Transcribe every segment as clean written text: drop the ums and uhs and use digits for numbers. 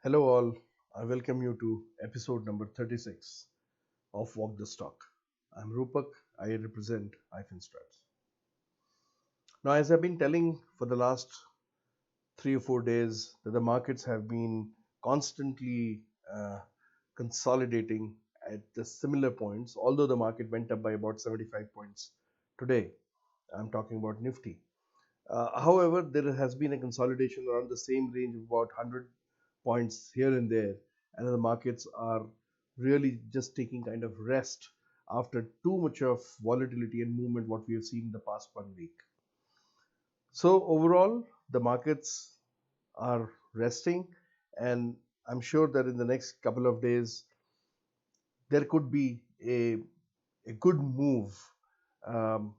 Hello all, I welcome you to episode number 36 of Walk the Stock. I'm Rupak, I represent iFinStrats. Now, as I've been telling for the last 3 or 4 days that the markets have been constantly consolidating at the similar points, although the market went up by about 75 points today. I'm talking about Nifty. However, there has been a consolidation around the same range of about 100 points here and there, and the markets are really just taking kind of rest after too much of volatility and movement what we have seen in the past 1 week. So overall, the markets are resting, and I'm sure that in the next couple of days there could be a good move um,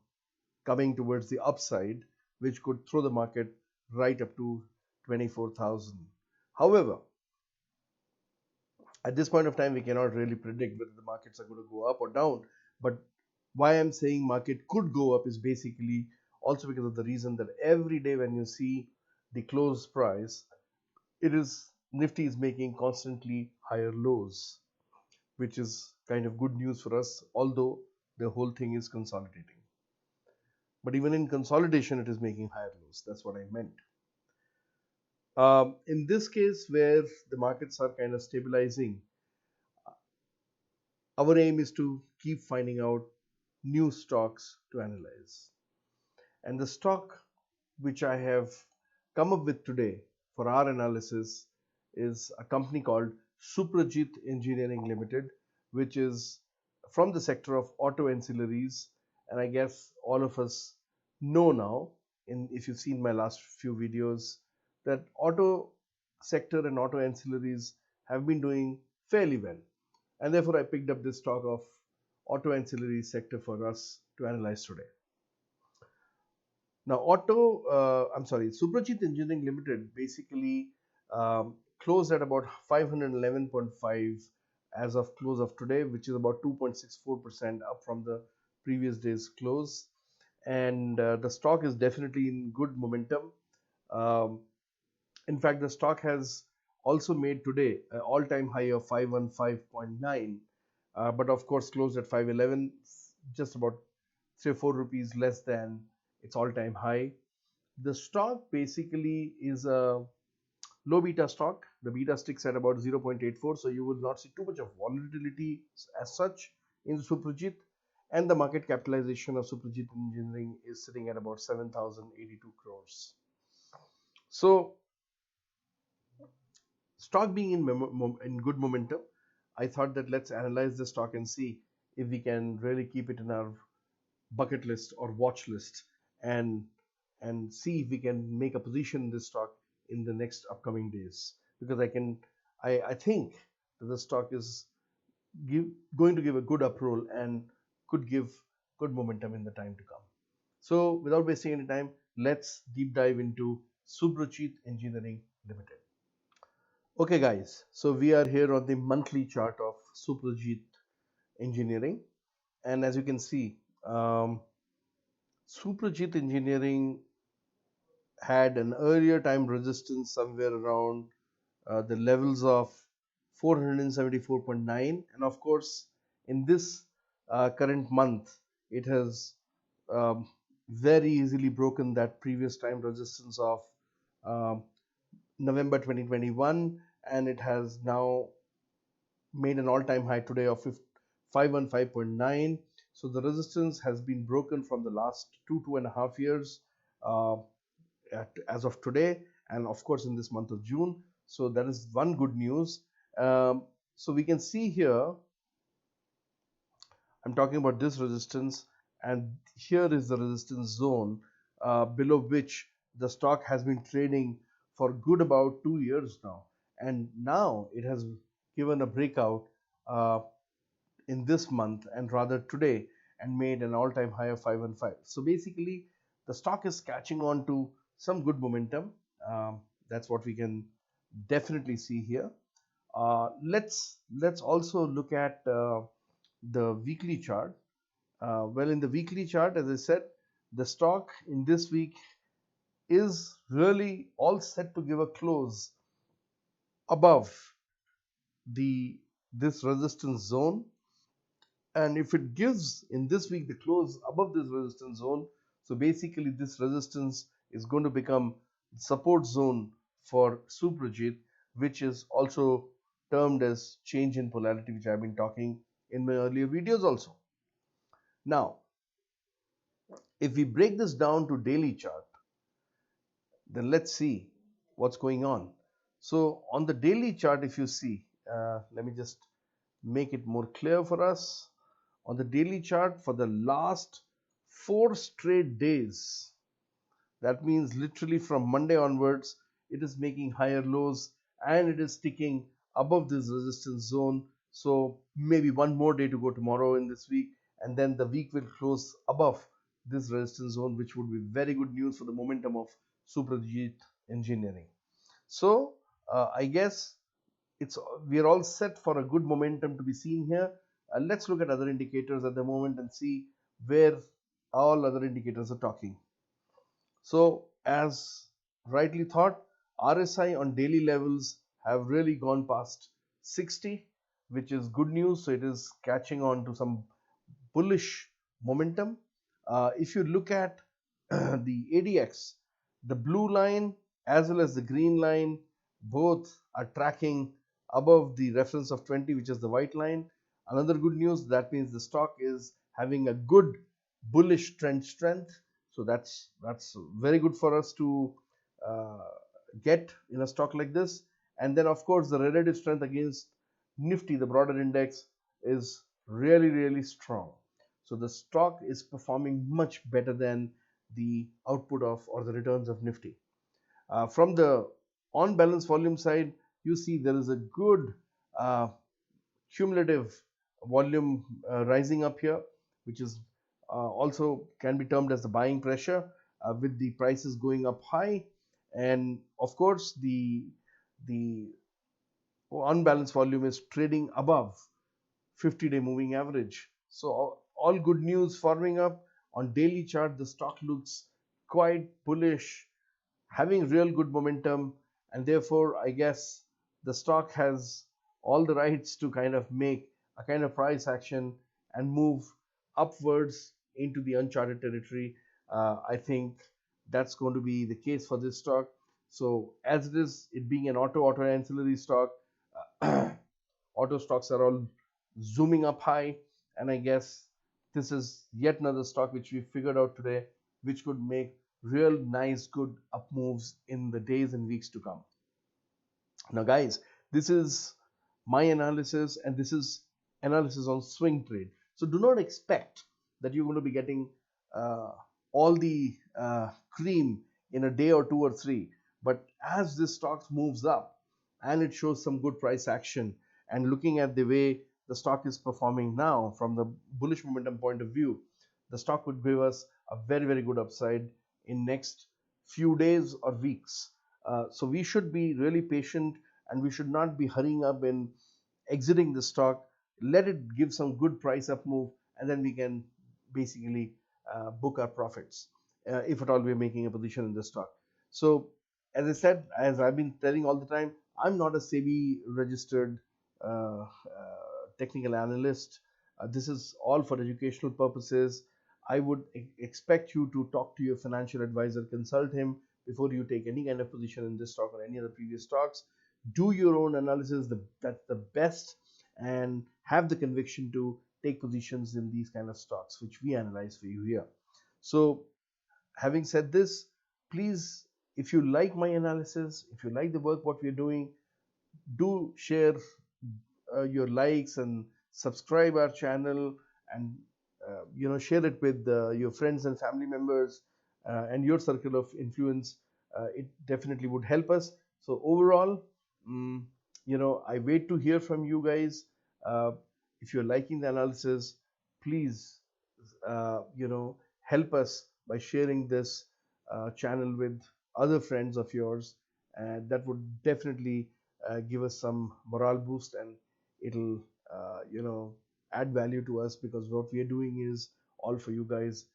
coming towards the upside, which could throw the market right up to 24,000. However, at this point of time, we cannot really predict whether the markets are going to go up or down. But why I'm saying market could go up is basically also because of the reason that every day when you see the close price, it is Nifty is making constantly higher lows, which is kind of good news for us, although the whole thing is consolidating. But even in consolidation, it is making higher lows. That's what I meant. In this case, where the markets are kind of stabilizing, our aim is to keep finding out new stocks to analyze. And the stock which I have come up with today for our analysis is a company called Suprajit Engineering Ltd, which is from the sector of auto ancillaries. And I guess all of us know now, if you've seen my last few videos, that auto sector and auto ancillaries have been doing fairly well. And therefore, I picked up this stock of auto ancillary sector for us to analyze today. Now, Suprajit Engineering Limited basically closed at about 511.5 as of close of today, which is about 2.64% up from the previous day's close. And the stock is definitely in good momentum. In fact, the stock has also made today an all-time high of 515.9, but of course closed at 511, just about 3 or 4 rupees less than its all-time high. The stock basically is a low beta stock. The beta sticks at about 0.84, so you will not see too much of volatility as such in Suprajit. And the market capitalization of Suprajit Engineering is sitting at about 7,082 crores. So stock being in good momentum, I thought that let's analyze the stock and see if we can really keep it in our bucket list or watch list, and see if we can make a position in this stock in the next upcoming days, because I think that the stock is going to give a good uproll and could give good momentum in the time to come. So without wasting any time, let's deep dive into Suprajit Engineering Limited. Okay guys, so we are here on the monthly chart of Suprajit Engineering, and as you can see, Suprajit Engineering had an earlier time resistance somewhere around the levels of 474.9, and of course in this current month it has very easily broken that previous time resistance of um, November 2021, and it has now made an all-time high today of 515.9. So the resistance has been broken from the last 2.5 years as of today, and of course in this month of June. So that is one good news. So we can see here, I'm talking about this resistance, and here is the resistance zone below which the stock has been trading for good about 2 years now, and now it has given a breakout in this month, and rather today, and made an all-time high of 515. So basically the stock is catching on to some good momentum. That's what we can definitely see here. Let's also look at the weekly chart. Well, in the weekly chart, as I said, the stock in this week is really all set to give a close above the this resistance zone, and if it gives in this week the close above this resistance zone, so basically this resistance is going to become support zone for Suprajit, which is also termed as change in polarity, which I've been talking in my earlier videos also. Now if we break this down to daily chart, then let's see what's going on. So on the daily chart, if you see, let me just make it more clear for us. On the daily chart, for the last 4 straight days, that means literally from Monday onwards, it is making higher lows and it is sticking above this resistance zone. So maybe one more day to go tomorrow in this week, and then the week will close above this resistance zone, which would be very good news for the momentum of Suprajit Engineering. So I guess it's we are all set for a good momentum to be seen here. Let's look at other indicators at the moment and see where all other indicators are talking. So as rightly thought, RSI on daily levels have really gone past 60, which is good news. So it is catching on to some bullish momentum. If you look at the ADX, the blue line as well as the green line both are tracking above the reference of 20, which is the white line. Another good news, that means the stock is having a good bullish trend strength. So that's very good for us to uh, get in a stock like this. And then of course the relative strength against Nifty, the broader index, is really strong. So the stock is performing much better than the output of or the returns of Nifty. From the on balance volume side, you see there is a good uh, cumulative volume rising up here, which is also can be termed as the buying pressure, with the prices going up high, and of course the unbalanced volume is trading above 50-day moving average. So all good news forming up. On daily chart, the stock looks quite bullish, having real good momentum, and therefore I guess the stock has all the rights to kind of make a kind of price action and move upwards into the uncharted territory. I think that's going to be the case for this stock. So as it is, it being an auto ancillary stock, auto stocks are all zooming up high, and I guess this is yet another stock which we figured out today, which could make real nice good up moves in the days and weeks to come. Now guys, this is my analysis, and this is analysis on swing trade. So do not expect that you're going to be getting uh, all the cream in a day or two or three, but as this stock moves up and it shows some good price action, and looking at the way the stock is performing now from the bullish momentum point of view, the stock would give us a very good upside in next few days or weeks. So we should be really patient, and we should not be hurrying up in exiting the stock. Let it give some good price up move, and then we can basically book our profits, if at all we're making a position in the stock. So as I said, as I've been telling all the time, I'm not a SEBI registered technical analyst. This is all for educational purposes. I would expect you to talk to your financial advisor, consult him before you take any kind of position in this stock or any other previous stocks. Do your own analysis, that's the best, and have the conviction to take positions in these kind of stocks which we analyze for you here. So having said this, please, if you like my analysis, if you like the work what we're doing, do share your likes and subscribe our channel, and share it with your friends and family members, and your circle of influence. It definitely would help us. So overall, um, I wait to hear from you guys. If you're liking the analysis, please help us by sharing this channel with other friends of yours, and that would definitely give us some morale boost, and it'll add value to us, because what we are doing is all for you guys.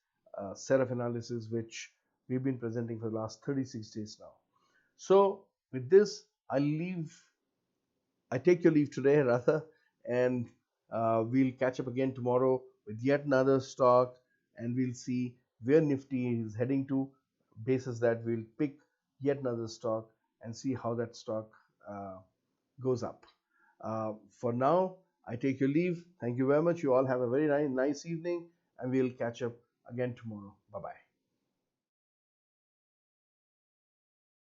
set of analysis which we've been presenting for the last 36 days now. So with this, I take your leave today rather, and we'll catch up again tomorrow with yet another stock, and we'll see where Nifty is heading to. Basis that, we'll pick yet another stock and see how that stock uh, goes up. For now, I take your leave. Thank you very much. You all have a very nice evening, and we'll catch up again tomorrow. Bye bye.